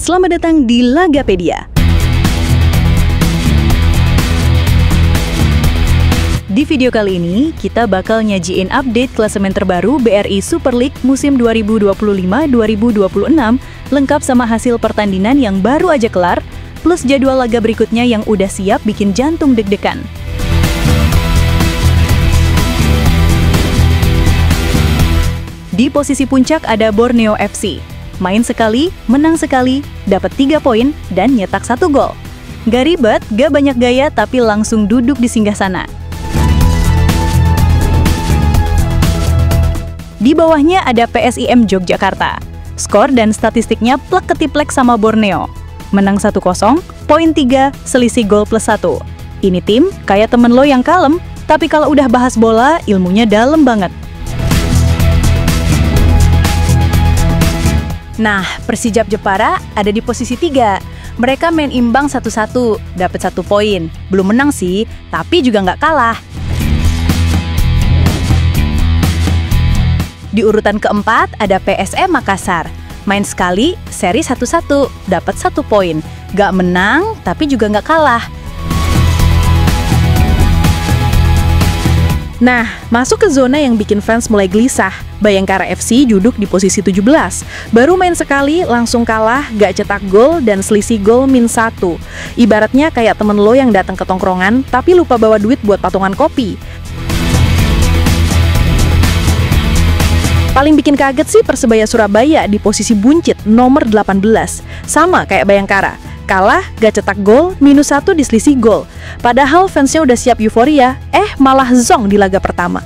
Selamat datang di Lagapedia. Di video kali ini, kita bakal nyajiin update klasemen terbaru BRI Super League musim 2025-2026, lengkap sama hasil pertandingan yang baru aja kelar, plus jadwal laga berikutnya yang udah siap bikin jantung deg-degan. Di posisi puncak ada Borneo FC. Main sekali, menang sekali, dapat 3 poin, dan nyetak 1 gol. Gak ribet, gak banyak gaya, tapi langsung duduk di singgasana. Di bawahnya ada PSIM Yogyakarta. Skor dan statistiknya plek ketiplek sama Borneo. Menang 1-0, poin 3, selisih gol plus 1. Ini tim kayak temen lo yang kalem, tapi kalau udah bahas bola, ilmunya dalam banget. Nah, Persijap Jepara ada di posisi 3. Mereka main imbang 1-1, dapat 1 poin. Belum menang sih, tapi juga nggak kalah. Di urutan keempat ada PSM Makassar. Main sekali, seri 1-1, dapat 1 poin. Gak menang, tapi juga gak kalah. Nah, masuk ke zona yang bikin fans mulai gelisah. Bayangkara FC duduk di posisi 17. Baru main sekali, langsung kalah, gak cetak gol, dan selisih gol -1. Ibaratnya kayak temen lo yang datang ke tongkrongan, tapi lupa bawa duit buat patungan kopi. Paling bikin kaget sih Persebaya Surabaya di posisi buncit nomor 18. Sama kayak Bayangkara. Kalah, gak cetak gol, -1 di selisih gol. Padahal fansnya udah siap euforia, malah zong di laga pertama.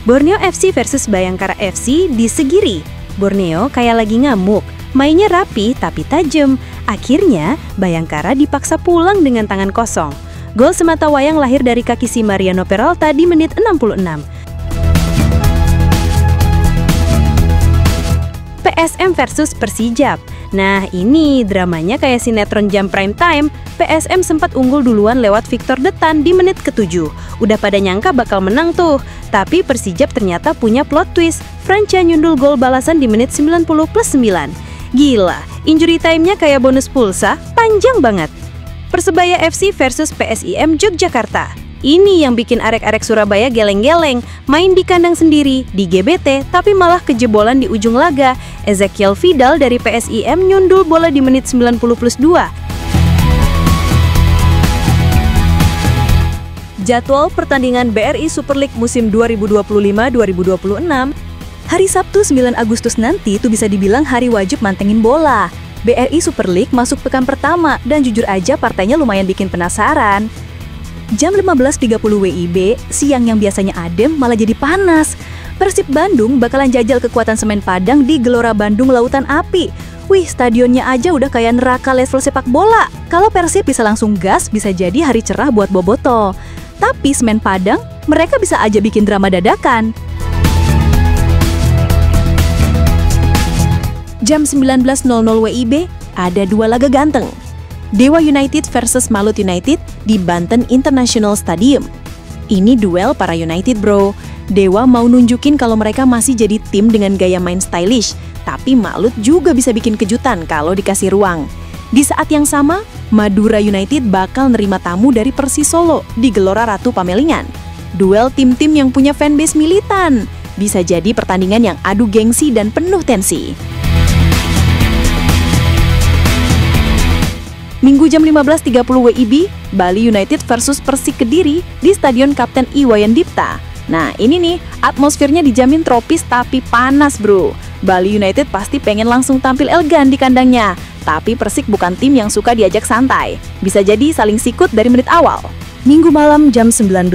Borneo FC versus Bayangkara FC di Segiri. Borneo kayak lagi ngamuk, mainnya rapi tapi tajam. Akhirnya, Bayangkara dipaksa pulang dengan tangan kosong. Gol semata wayang lahir dari kaki si Mariano Peralta di menit 66. PSM versus Persijap. Nah, ini dramanya kayak sinetron jam prime time. PSM sempat unggul duluan lewat Victor Detan di menit ke-7. Udah pada nyangka bakal menang tuh. Tapi Persijap ternyata punya plot twist. Franca nyundul gol balasan di menit 90 plus 9. Gila, injury time-nya kayak bonus pulsa, panjang banget. Persebaya FC versus PSIM Yogyakarta. Ini yang bikin arek-arek Surabaya geleng-geleng. Main di kandang sendiri, di GBT, tapi malah kejebolan di ujung laga. Ezekiel Vidal dari PSIM nyundul bola di menit 90 plus 2. Jadwal pertandingan BRI Super League musim 2025-2026. Hari Sabtu 9 Agustus nanti tuh bisa dibilang hari wajib mantengin bola. BRI Super League masuk pekan pertama dan jujur aja partainya lumayan bikin penasaran. Jam 15.30 WIB, siang yang biasanya adem malah jadi panas. Persib Bandung bakalan jajal kekuatan semen Padang di Gelora Bandung Lautan Api. Wih, stadionnya aja udah kayak neraka level sepak bola. Kalau Persib bisa langsung gas, bisa jadi hari cerah buat Boboto. Tapi semen Padang, mereka bisa aja bikin drama dadakan. Jam 19.00 WIB, ada 2 laga ganteng. Dewa United versus Malut United di Banten International Stadium. Ini duel para United bro. Dewa mau nunjukin kalau mereka masih jadi tim dengan gaya main stylish. Tapi Malut juga bisa bikin kejutan kalau dikasih ruang. Di saat yang sama, Madura United bakal nerima tamu dari Persis Solo di Gelora Ratu Pamelingan. Duel tim-tim yang punya fanbase militan. Bisa jadi pertandingan yang adu gengsi dan penuh tensi. Minggu jam 15.30 WIB, Bali United versus Persik Kediri di Stadion Kapten Iwayan Dipta. Nah, ini nih, atmosfernya dijamin tropis tapi panas bro. Bali United pasti pengen langsung tampil elegan di kandangnya. Tapi Persik bukan tim yang suka diajak santai. Bisa jadi saling sikut dari menit awal. Minggu malam jam 19.00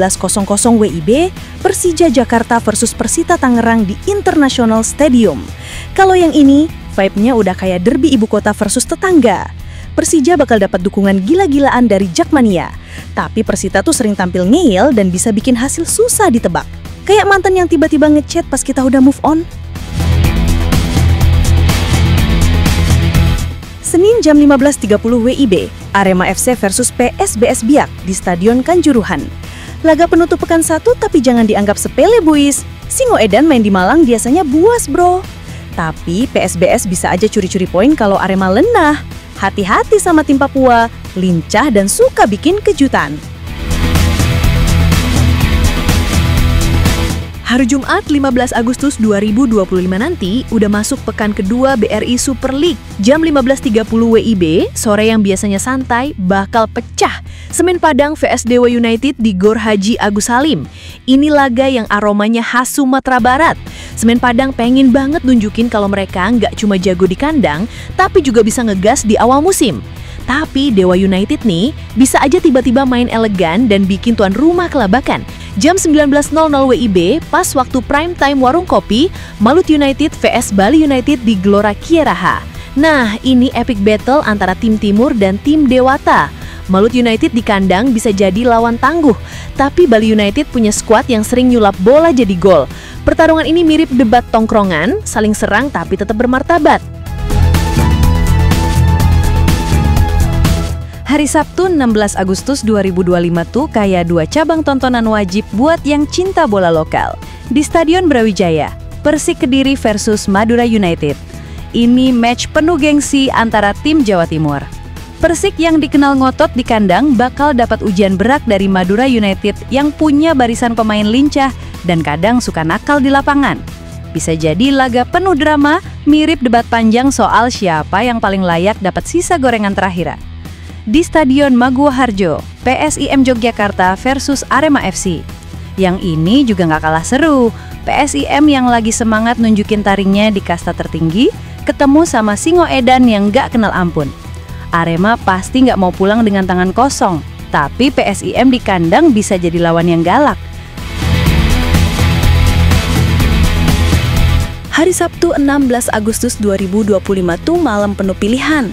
WIB, Persija Jakarta versus Persita Tangerang di International Stadium. Kalau yang ini, vibe-nya udah kayak derby ibu kota versus tetangga. Persija bakal dapat dukungan gila-gilaan dari Jakmania. Tapi Persita tuh sering tampil ngeyel dan bisa bikin hasil susah ditebak. Kayak mantan yang tiba-tiba ngechat pas kita udah move on. Senin jam 15.30 WIB, Arema FC versus PSBS Biak di Stadion Kanjuruhan. Laga penutup pekan 1 tapi jangan dianggap sepele buis. Singoedan main di Malang biasanya buas bro. Tapi PSBS bisa aja curi-curi poin kalau Arema lengah. Hati-hati sama tim Papua, lincah dan suka bikin kejutan. Hari Jumat 15 Agustus 2025 nanti udah masuk pekan kedua BRI Super League. Jam 15.30 WIB, sore yang biasanya santai bakal pecah. Semen Padang vs Dewa United di Gor Haji Agus Salim. Ini laga yang aromanya khas Sumatera Barat. Semen Padang pengen banget nunjukin kalau mereka nggak cuma jago di kandang, tapi juga bisa ngegas di awal musim. Tapi Dewa United nih bisa aja tiba-tiba main elegan dan bikin tuan rumah kelabakan. Jam 19.00 WIB, pas waktu prime time warung kopi, Malut United vs Bali United di Gelora Kieraha. Nah, ini epic battle antara tim Timur dan tim Dewata. Malut United di kandang bisa jadi lawan tangguh, tapi Bali United punya skuad yang sering nyulap bola jadi gol. Pertarungan ini mirip debat tongkrongan, saling serang tapi tetap bermartabat. Hari Sabtu 16 Agustus 2025 tuh kayak dua cabang tontonan wajib buat yang cinta bola lokal. Di Stadion Brawijaya, Persik Kediri versus Madura United. Ini match penuh gengsi antara tim Jawa Timur. Persik yang dikenal ngotot di kandang bakal dapat ujian berat dari Madura United yang punya barisan pemain lincah dan kadang suka nakal di lapangan. Bisa jadi laga penuh drama, mirip debat panjang soal siapa yang paling layak dapat sisa gorengan terakhir. Di Stadion Maguwo Harjo, PSIM Yogyakarta versus Arema FC. Yang ini juga nggak kalah seru. PSIM yang lagi semangat nunjukin taringnya di kasta tertinggi, ketemu sama Singoedan yang nggak kenal ampun. Arema pasti nggak mau pulang dengan tangan kosong, tapi PSIM di kandang bisa jadi lawan yang galak. Hari Sabtu 16 Agustus 2025 tuh malam penuh pilihan.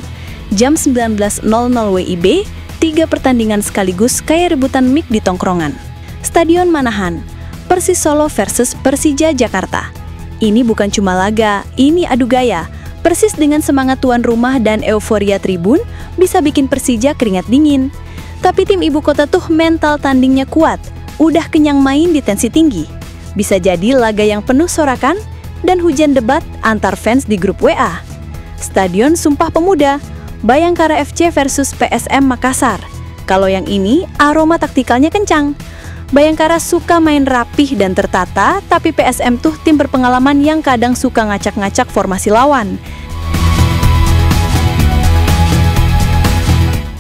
Jam 19.00 WIB, 3 pertandingan sekaligus kayak rebutan mic di tongkrongan. Stadion Manahan, Persis Solo versus Persija Jakarta. Ini bukan cuma laga, ini adu gaya. Persis dengan semangat tuan rumah dan euforia tribun bisa bikin Persija keringat dingin. Tapi tim ibu kota tuh mental tandingnya kuat, udah kenyang main di tensi tinggi. Bisa jadi laga yang penuh sorakan dan hujan debat antar fans di grup WA. Stadion Sumpah Pemuda, Bayangkara FC versus PSM Makassar. Kalau yang ini, aroma taktikalnya kencang. Bayangkara suka main rapih dan tertata, tapi PSM tuh tim berpengalaman yang kadang suka ngacak-ngacak formasi lawan.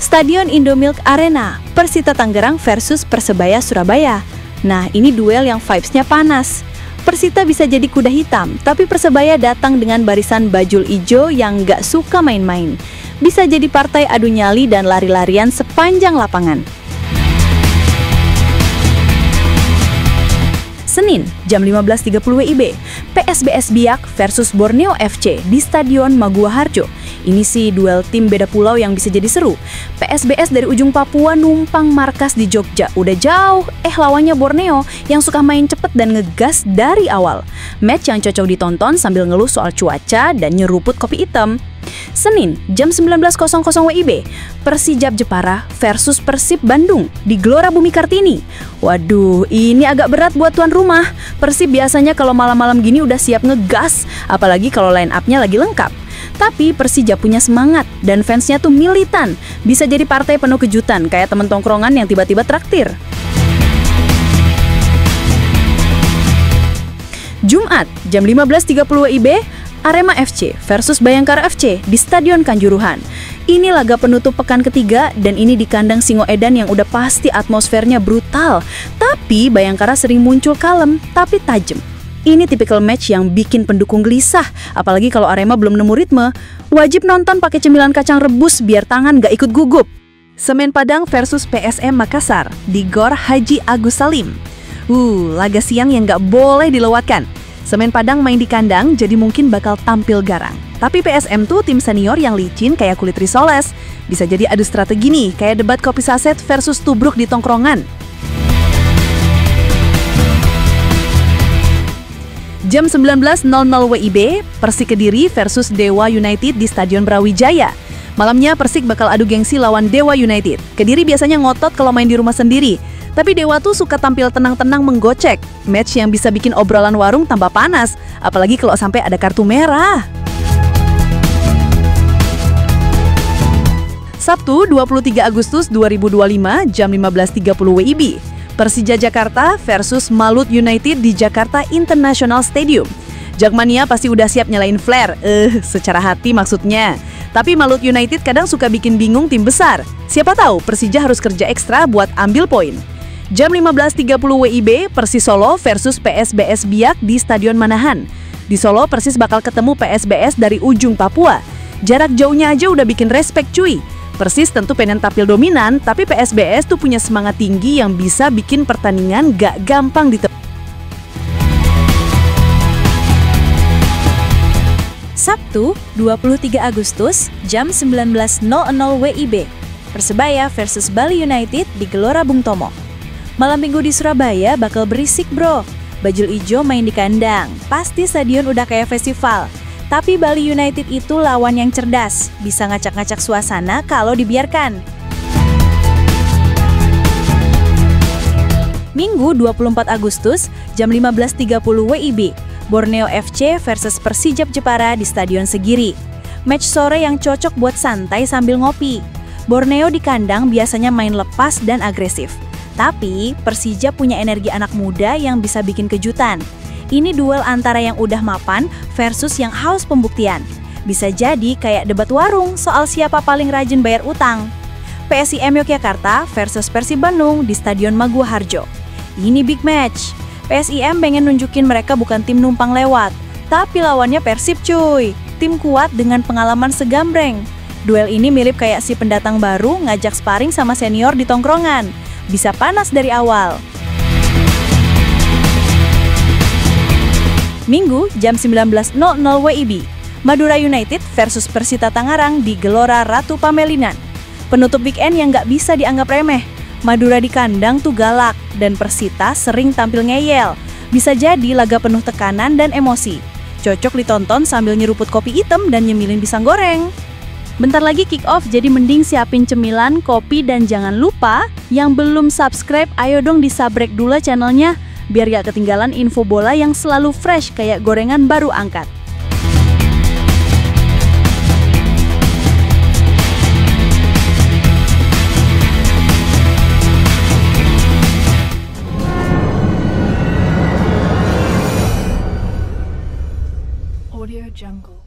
Stadion Indomilk Arena, Persita Tangerang versus Persebaya Surabaya. Nah, ini duel yang vibes-nya panas. Persita bisa jadi kuda hitam, tapi Persebaya datang dengan barisan bajul ijo yang nggak suka main-main. Bisa jadi partai adu nyali dan lari-larian sepanjang lapangan. Senin, jam 15.30 WIB, PSBS Biak versus Borneo FC di Stadion Maguwo Harjo. Ini sih duel tim beda pulau yang bisa jadi seru. PSBS dari ujung Papua numpang markas di Jogja. Udah jauh, lawannya Borneo yang suka main cepet dan ngegas dari awal. Match yang cocok ditonton sambil ngeluh soal cuaca dan nyeruput kopi hitam. Senin, jam 19.00 WIB, Persijap Jepara versus Persib Bandung di Gelora Bumi Kartini. Waduh, ini agak berat buat tuan rumah. Persib biasanya kalau malam-malam gini udah siap ngegas, apalagi kalau line up-nya lagi lengkap. Tapi Persijap punya semangat dan fansnya tuh militan. Bisa jadi partai penuh kejutan kayak temen tongkrongan yang tiba-tiba traktir. Jumat, jam 15.30 WIB, Arema FC versus Bayangkara FC di Stadion Kanjuruhan. Ini laga penutup pekan ketiga dan ini di kandang Singoedan yang udah pasti atmosfernya brutal. Tapi Bayangkara sering muncul kalem tapi tajam. Ini tipikal match yang bikin pendukung gelisah, apalagi kalau Arema belum nemu ritme. Wajib nonton pakai cemilan kacang rebus biar tangan gak ikut gugup. Semen Padang versus PSM Makassar di Gor Haji Agus Salim. Laga siang yang gak boleh dilewatkan. Semen Padang main di kandang jadi mungkin bakal tampil garang. Tapi PSM tuh tim senior yang licin kayak kulit risoles. Bisa jadi adu strategi nih, kayak debat kopi saset versus tubruk di tongkrongan. Jam 19.00 WIB, Persik Kediri versus Dewa United di Stadion Brawijaya. Malamnya Persik bakal adu gengsi lawan Dewa United. Kediri biasanya ngotot kalau main di rumah sendiri, tapi Dewa tuh suka tampil tenang-tenang menggocek. Match yang bisa bikin obrolan warung tambah panas, apalagi kalau sampai ada kartu merah. Sabtu 23 Agustus 2025 jam 15.30 WIB, Persija Jakarta versus Malut United di Jakarta International Stadium. Jakmania pasti udah siap nyalain flare, secara hati maksudnya. Tapi Malut United kadang suka bikin bingung tim besar. Siapa tahu Persija harus kerja ekstra buat ambil poin. Jam 15.30 WIB, Persis Solo versus PSBS Biak di Stadion Manahan. Di Solo, Persis bakal ketemu PSBS dari ujung Papua. Jarak jauhnya aja udah bikin respect cuy. Persis tentu pengen tampil dominan, tapi PSBS tuh punya semangat tinggi yang bisa bikin pertandingan gak gampang ditebak. Sabtu 23 Agustus jam 19.00 WIB, Persebaya versus Bali United di Gelora Bung Tomo. Malam minggu di Surabaya bakal berisik bro. Bajul ijo main di kandang, pasti stadion udah kayak festival. Tapi Bali United itu lawan yang cerdas, bisa ngacak-ngacak suasana kalau dibiarkan. Minggu 24 Agustus, jam 15.30 WIB, Borneo FC versus Persijap Jepara di Stadion Segiri. Match sore yang cocok buat santai sambil ngopi. Borneo di kandang biasanya main lepas dan agresif. Tapi Persijap punya energi anak muda yang bisa bikin kejutan. Ini duel antara yang udah mapan versus yang haus pembuktian. Bisa jadi kayak debat warung soal siapa paling rajin bayar utang. PSIM Yogyakarta versus Persib Bandung di Stadion Maguwo Harjo. Ini big match. PSIM pengen nunjukin mereka bukan tim numpang lewat, tapi lawannya Persib cuy. Tim kuat dengan pengalaman segambreng. Duel ini mirip kayak si pendatang baru ngajak sparring sama senior di tongkrongan. Bisa panas dari awal. Minggu jam 19.00 WIB, Madura United versus Persita Tangerang di Gelora Ratu Pamelinan. Penutup weekend yang nggak bisa dianggap remeh. Madura di kandang tuh galak, dan Persita sering tampil ngeyel. Bisa jadi laga penuh tekanan dan emosi. Cocok ditonton sambil nyeruput kopi hitam dan nyemilin pisang goreng. Bentar lagi kick off, jadi mending siapin cemilan, kopi, dan jangan lupa yang belum subscribe, ayo dong disabrek dulu channelnya. Biar gak ketinggalan info bola yang selalu fresh kayak gorengan baru angkat. Audio Jungle.